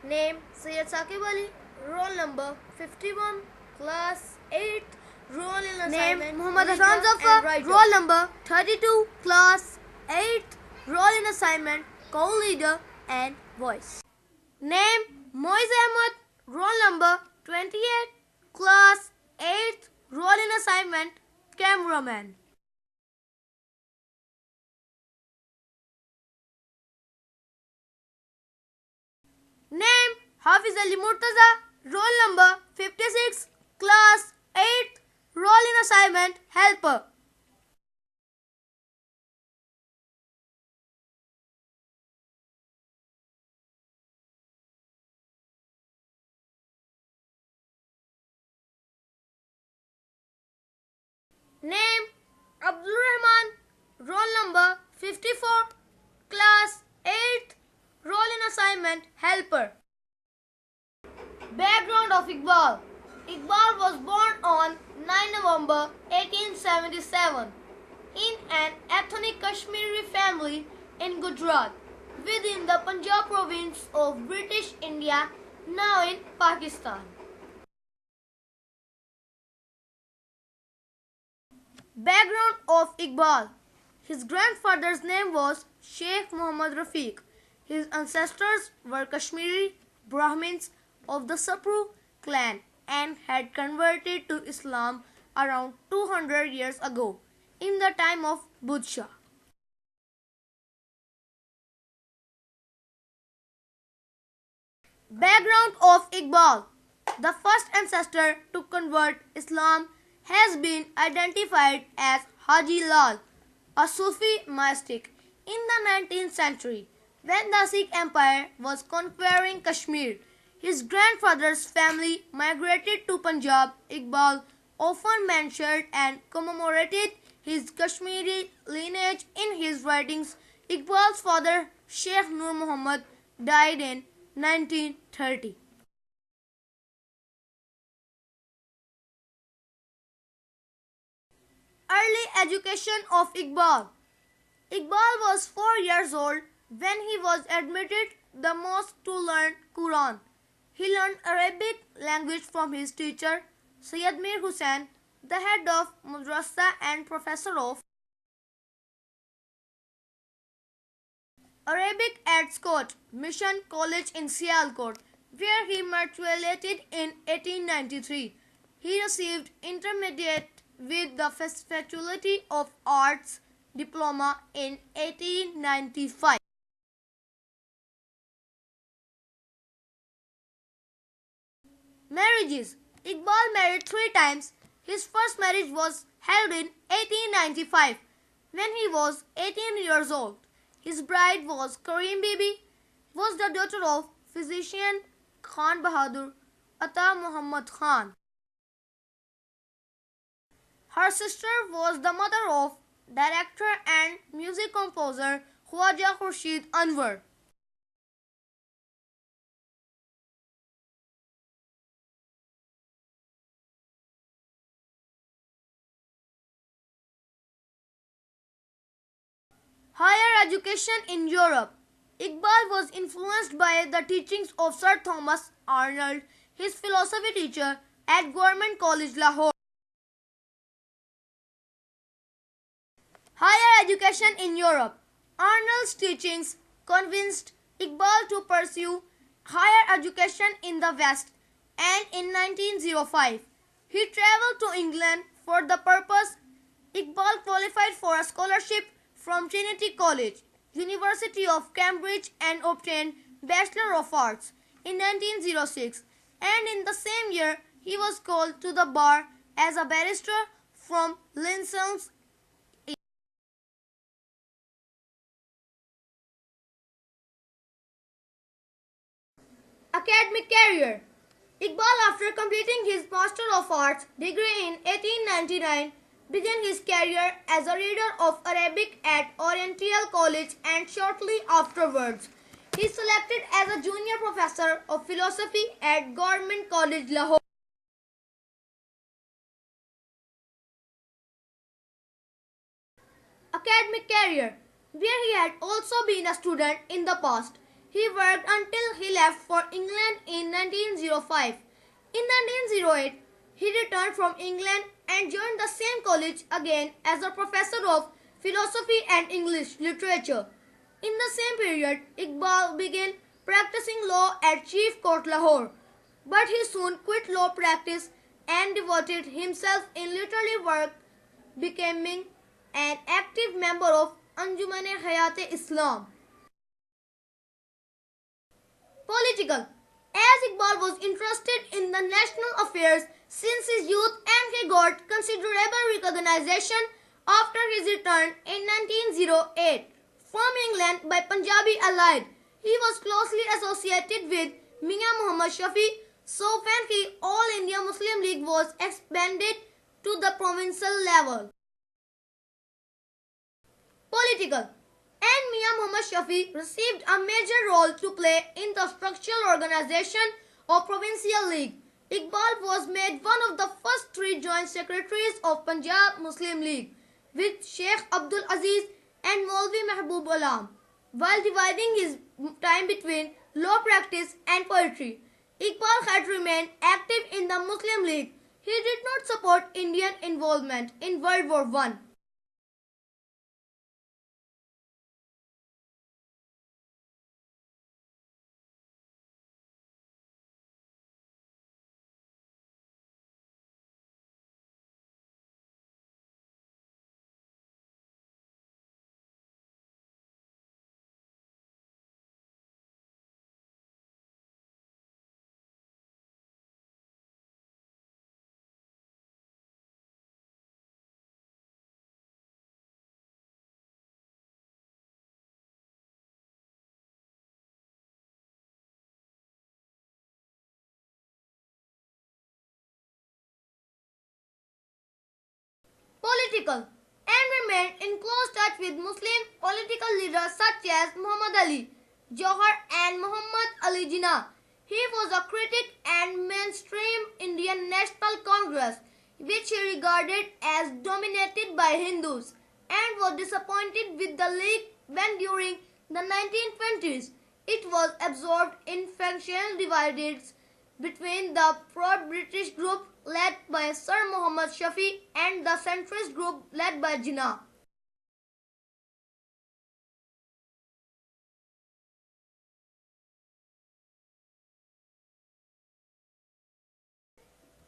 Name Syed Saqib Ali. Roll number 51, class 8. Roll in assignment. Name Muhammad Hassan Zafar. Roll number 32, class 8. Roll in assignment, co-leader and voice. Name Moiz Ahmed. Roll number 28, class 8. Roll in assignment, cameraman. Name Hafiz Ali Murtaza. Roll number 56, class 8. Roll in assignment, helper. Name Abdul Rahman. Roll number 54, class 8. Roll in assignment, helper. Background of Iqbal. Iqbal was born on 9 November 1877 in an ethnic Kashmiri family in Gujarat within the Punjab province of British India, now in Pakistan. Background of Iqbal. His grandfather's name was Sheikh Muhammad Rafiq. His ancestors were Kashmiri Brahmins of the Sapru clan and had converted to Islam around 200 years ago in the time of Buddha. Background of Iqbal. The first ancestor to convert Islam has been identified as Haji Lal, a Sufi mystic, in the 19th century when the Sikh Empire was conquering Kashmir. His grandfather's family migrated to Punjab. Iqbal often mentioned and commemorated his Kashmiri lineage in his writings. Iqbal's father, Sheikh Nur Muhammad, died in 1930. Early education of Iqbal. Iqbal was 4 years old when he was admitted the mosque to learn Quran. He learned Arabic language from his teacher, Sayyid Mir Hussain, the head of madrasa and professor of Arabic at Scott Mission College in Sialkot, where he matriculated in 1893. He received intermediate with the Faculty of Arts diploma in 1895. Marriages. Iqbal married 3 times. His first marriage was held in 1895 when he was 18 years old. His bride was Kareem Bibi, was the daughter of physician Khan Bahadur Ata Muhammad Khan. Her sister was the mother of director and music composer Khwaja Khurshid Anwar. Higher education in Europe. Iqbal was influenced by the teachings of Sir Thomas Arnold, his philosophy teacher at Government College Lahore. Higher education in Europe. Arnold's teachings convinced Iqbal to pursue higher education in the West, and in 1905 he traveled to England for the purpose. Iqbal qualified for a scholarship from Trinity College, University of Cambridge, and obtained Bachelor of Arts in 1906, and in the same year he was called to the bar as a barrister from Linson's. Academic career. Iqbal, after completing his Master of Arts degree in 1899, began his career as a reader of Arabic at Oriental College, and shortly afterwards he selected as a junior professor of philosophy at Government College Lahore. Academic career, where he had also been a student in the past. He worked until he left for England in 1905. In 1908, he returned from England and joined the same college again as a professor of philosophy and English literature. In the same period, Iqbal began practicing law at Chief Court Lahore, but he soon quit law practice and devoted himself in literary work, becoming an active member of Anjuman-e-Hayat-e-Islam. Political. As Iqbal was interested in the national affairs since his youth and he got considerable recognition after his return in 1908 from England by Punjabi Allied. He was closely associated with Mian Muhammad Shafi, so when the All India Muslim League was expanded to the provincial level. Political. And Mian Muhammad Shafi received a major role to play in the structural organization of Provincial League. Iqbal was made one of the first three joint secretaries of Punjab Muslim League with Sheikh Abdul Aziz and Maulvi Mahbub Alam. While dividing his time between law practice and poetry, Iqbal had remained active in the Muslim League. He did not support Indian involvement in World War I. Political and remained in close touch with Muslim political leaders such as Muhammad Ali, Johar and Muhammad Ali Jinnah. He was a critic and mainstream Indian National Congress, which he regarded as dominated by Hindus, and was disappointed with the League when during the 1920s it was absorbed in factional divisions between the pro-British group led by Sir Muhammad Shafi and the centrist group led by Jinnah.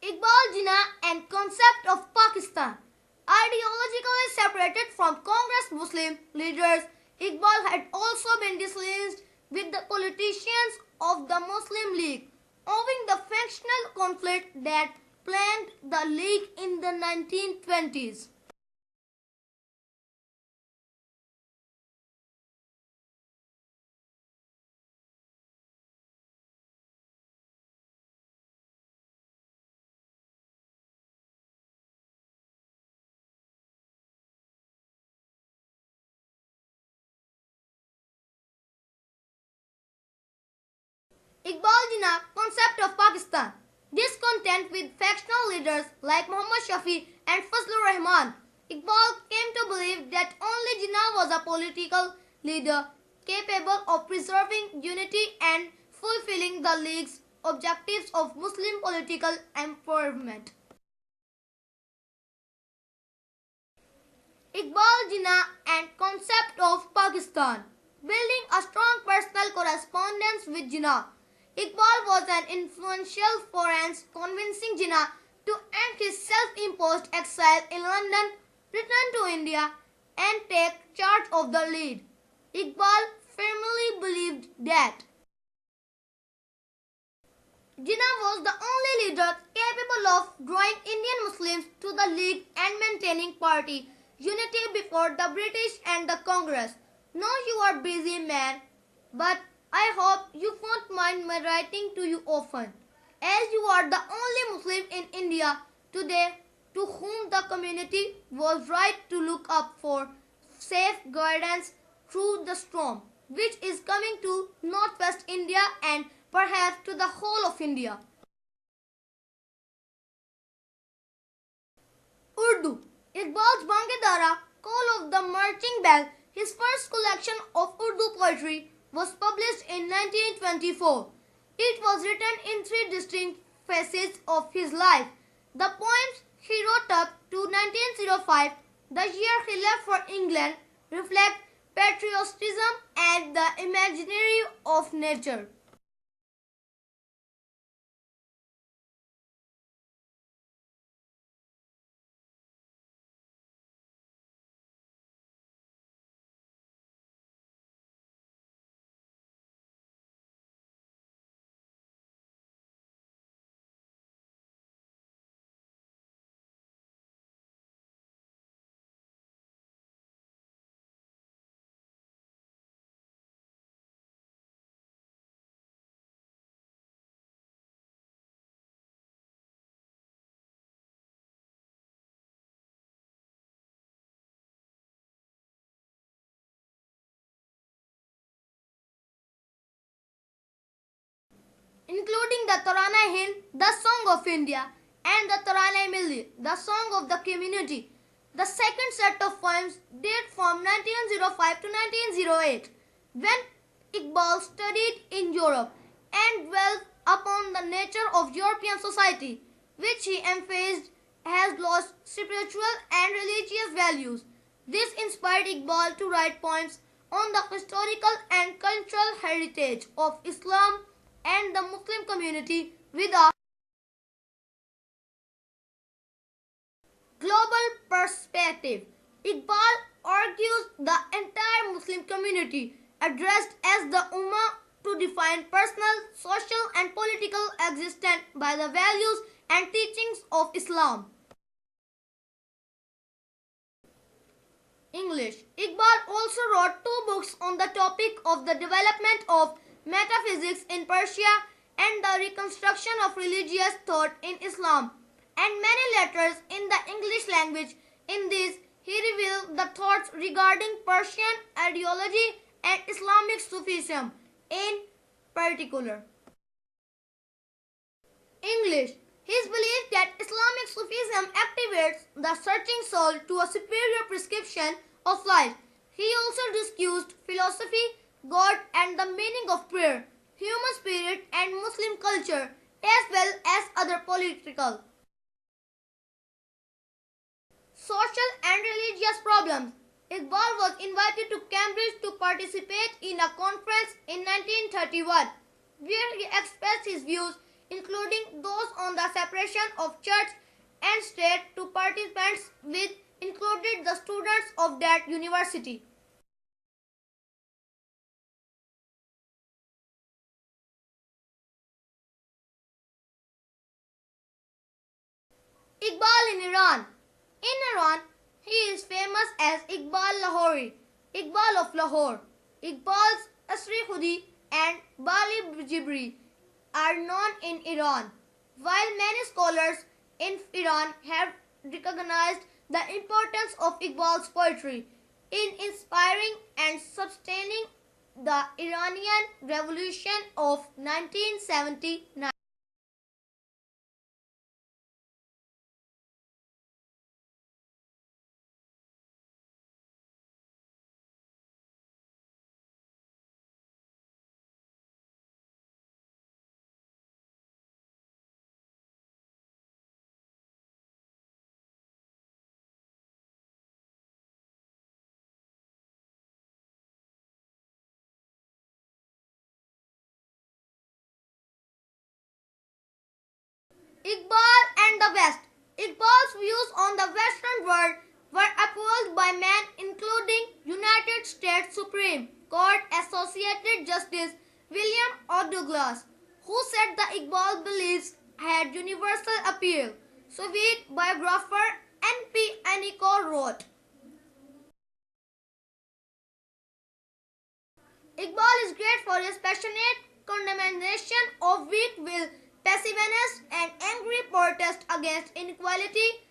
Iqbal Jinnah and concept of Pakistan. Ideologically separated from Congress Muslim leaders, Iqbal had also been disillusioned with the politicians of the Muslim League, owing the factional conflict that plagued the League in the 1920s. Iqbal Jinnah concept of Pakistan. Discontent with factional leaders like Muhammad Shafi and Fazlur Rahman, Iqbal came to believe that only Jinnah was a political leader capable of preserving unity and fulfilling the League's objectives of Muslim political empowerment. Iqbal Jinnah and concept of Pakistan. Building a strong personal correspondence with Jinnah. Iqbal was an influential force convincing Jinnah to end his self-imposed exile in London, return to India and take charge of the lead. Iqbal firmly believed that Jinnah was the only leader capable of drawing Indian Muslims to the League and maintaining party unity before the British and the Congress. Know you are busy, man, but I hope you won't mind my writing to you often, as you are the only Muslim in India today to whom the community was right to look up for safe guidance through the storm, which is coming to northwest India and perhaps to the whole of India. Urdu. Iqbal's Bangedara, Call of the Marching Bell, his first collection of Urdu poetry, was published in 1924. It was written in three distinct phases of his life. The poems he wrote up to 1905, the year he left for England, reflect patriotism and the imaginary of nature. Including the Tarana Hind, the Song of India, and the Tarana Milli, the Song of the Community. The second set of poems date from 1905 to 1908, when Iqbal studied in Europe and dwelt upon the nature of European society, which he emphasized has lost spiritual and religious values. This inspired Iqbal to write poems on the historical and cultural heritage of Islam and the Muslim community with a global perspective. Iqbal argues the entire Muslim community, addressed as the Ummah, to define personal, social and political existence by the values and teachings of Islam. English. Iqbal also wrote two books on the topic of the development of metaphysics in Persia and the reconstruction of religious thought in Islam, and many letters in the English language. In these, he revealed the thoughts regarding Persian ideology and Islamic Sufism in particular. English. His belief that Islamic Sufism activates the searching soul to a superior prescription of life. He also discussed philosophy, God and the meaning of prayer, human spirit and Muslim culture, as well as other political, social and religious problems. Iqbal was invited to Cambridge to participate in a conference in 1931, where he expressed his views, including those on the separation of church and state, to participants, which included the students of that university. Iqbal in Iran. In Iran, he is famous as Iqbal Lahori, Iqbal of Lahore. Iqbal's Asri Khudi and Bali Jibri are known in Iran, while many scholars in Iran have recognized the importance of Iqbal's poetry in inspiring and sustaining the Iranian Revolution of 1979. Iqbal and the West. Iqbal's views on the Western world were upheld by men including United States Supreme Court Associated Justice William O. Douglas, who said the Iqbal beliefs had universal appeal. Soviet biographer N.P. Aniko wrote, Iqbal is great for his passionate condemnation of weak-willed passiveness and angry protest against inequality,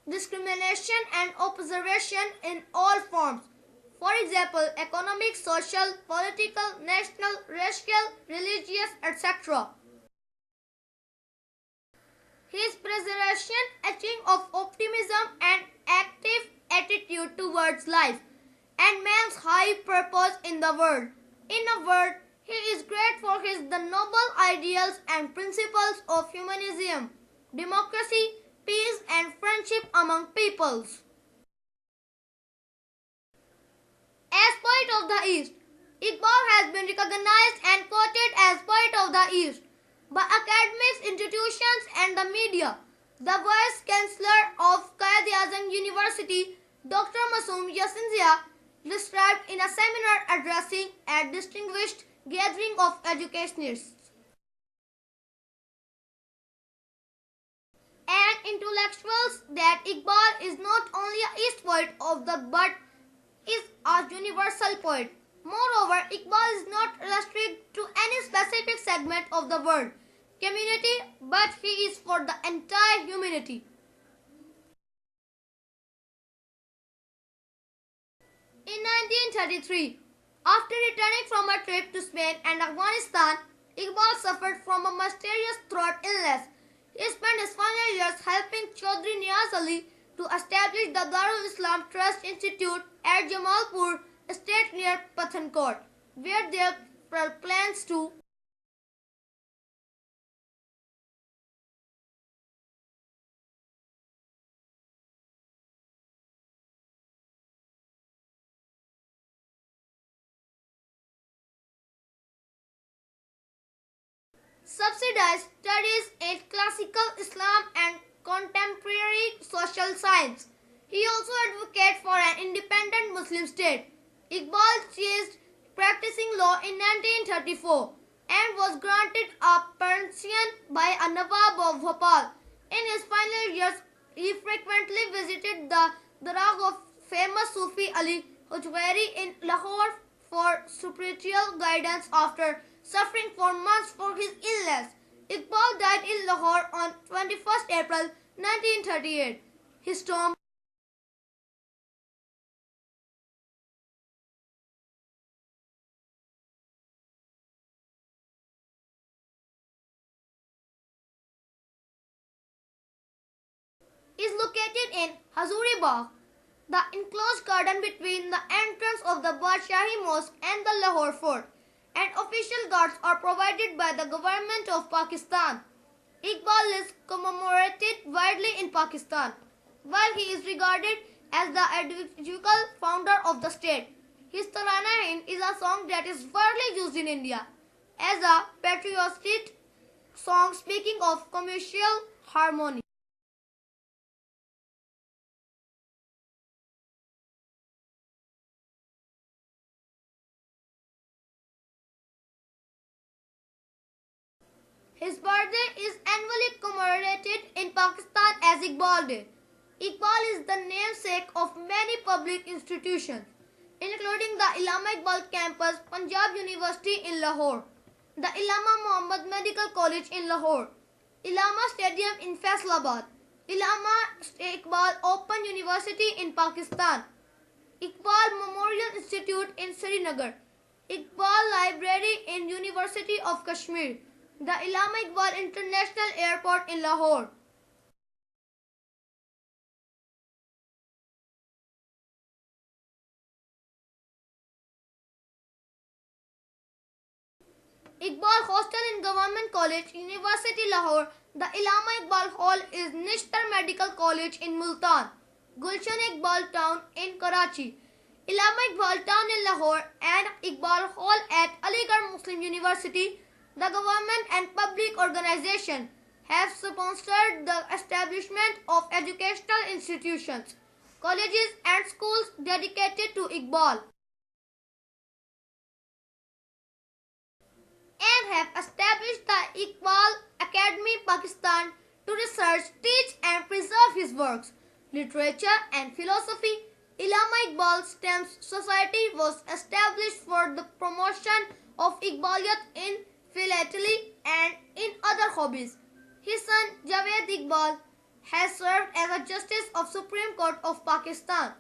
discrimination and observation in all forms. For example, economic, social, political, national, racial, religious, etc. His preservation of optimism and active attitude towards life and man's high purpose in the world. In a word, he is great for his embodies the noble ideals and principles of humanism, democracy, peace, and friendship among peoples. As Poet of the East, Iqbal has been recognized and quoted as Poet of the East by academics, institutions, and the media. The Vice Chancellor of Quaid-e-Azam University, Dr. Masoom Yasinzia, described in a seminar addressing a distinguished gathering of educationists and intellectuals that Iqbal is not only a East poet of the but is a universal poet. Moreover, Iqbal is not restricted to any specific segment of the world community, but he is for the entire humanity. In 1933, after returning from a trip to Spain and Afghanistan, Iqbal suffered from a mysterious throat illness. He spent his final years helping Chaudhry Niaz Ali to establish the Darul Islam Trust Institute at Jamalpur estate near Pathankot, where there were plans to subsidize studies in classical Islam and contemporary social science. He also advocated for an independent Muslim state. Iqbal ceased practicing law in 1934 and was granted a pension by a Nawab of Bhopal. In his final years, he frequently visited the dargah of famous Sufi Ali Hujweri in Lahore for spiritual guidance after suffering for months for his illness. Iqbal died in Lahore on 21st April 1938. His tomb is located in Hazuri Bagh, the enclosed garden between the entrance of the Badshahi Mosque and the Lahore Fort, and official guards are provided by the government of Pakistan. Iqbal is commemorated widely in Pakistan, while he is regarded as the ideological founder of the state. His Tarana Hind is a song that is widely used in India as a patriotic song speaking of commercial harmony. His birthday is annually commemorated in Pakistan as Iqbal Day. Iqbal is the namesake of many public institutions, including the Allama Iqbal campus, Punjab University in Lahore, the Allama Muhammad Medical College in Lahore, Allama Stadium in Faisalabad, Allama Iqbal Open University in Pakistan, Iqbal Memorial Institute in Srinagar, Iqbal Library in University of Kashmir, the Allama Iqbal International Airport in Lahore. Iqbal Hostel in Government College, University Lahore. The Allama Iqbal Hall is Nishtar Medical College in Multan. Gulshan Iqbal Town in Karachi. Allama Iqbal Town in Lahore and Iqbal Hall at Aligarh Muslim University. The government and public organization have sponsored the establishment of educational institutions, colleges and schools dedicated to Iqbal, and have established the Iqbal Academy Pakistan to research, teach and preserve his works, literature and philosophy. Allama Iqbal STEM Society was established for the promotion of Iqbaliyat in philately and in other hobbies. His son Javed Iqbal has served as a Justice of Supreme Court of Pakistan.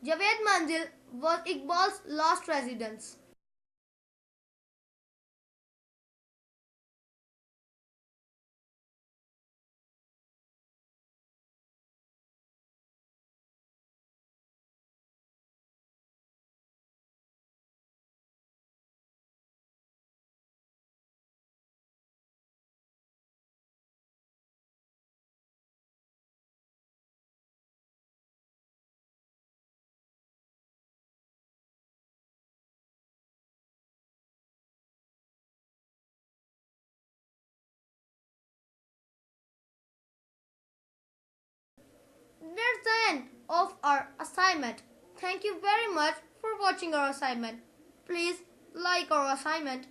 Javed Manzil was Iqbal's last residence. that's the end of our assignment. Thank you very much for watching our assignment. Please like our assignment.